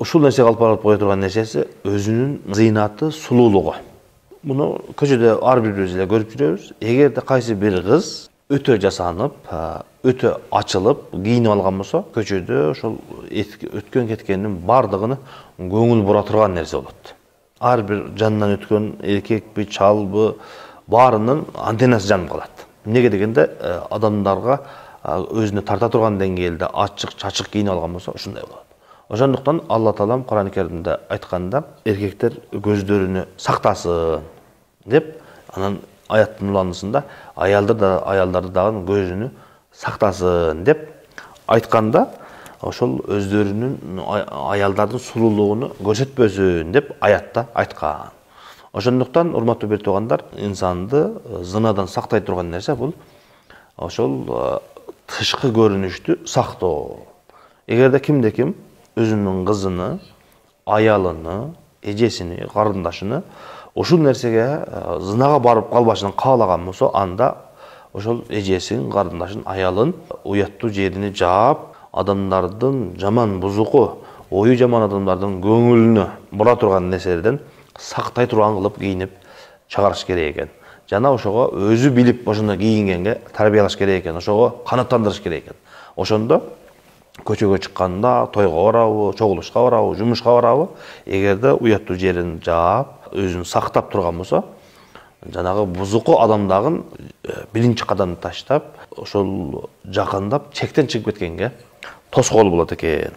ушул нерсе алып барып кое турган нерсеси өзүнүн зыйнаты, сулуулугу. Муну көчөдө ар бирибиз эле көрүп жүрөбүз. Эгерде кайсы бир кыз өтө жасанып, өтө ачылып, кийинип алган болсо, көчөдө ошол өткөн кеткендин бардыгын көңүл бура турган нерсе болот. Ар бир жанынан өткөн эркекпи, чалбы, баарынын антеннасы жанып калат. Эмнеге дегенде, адамдарга өзүнө тарта турган деңгээлде ачык, чачык кийинип алган болсо, ушундай болот. Ошондуктан Алла Таалам Кур'ан-ы Керимде айтканда, эркектер көздөрүнү сактасын деп, анан аяттын уланысында аялдарды дагы көзүнү сактасын деп айтканда, ошол өздөрүнүн аялдардын сулуулугун көрсөтпөсүн деп аятта айткан. Ошондуктан, урматтуу бир туугандар, инсанды зынадан сактай турган нерсе бул ошол тышкы көрүнүштү сактоо. Эгерде кимде-ким өзүнүн кызыны, аялыны, эжесини, карындашыны ушул нерсеге зынага барып калбашын каалаган болсо, анда ошол эжесин, карындашын, аялын уяттуу жерини жаап, адамдардын жаман бузуку, ою жаман адамдардын көңүлүнө бура турган нерселерден сактай турган кылып кийинип чыгарыш керек экен. Жана ошого өзү билип ошондой кийингенге тарбиялаш керек экен, ошого канааттандырыш керек экен. Ошондо көчөгө чыкканда, тойго барабы, чогулушка барабы, жумушка барабы, эгерде уяттуу жерин жаап, өзүн сактап турган болсо, жанагы бузуку адамдагын биринчи кадамды таштап, ошол жакындап, чектен чыгып кеткенге тоскоол болот экен.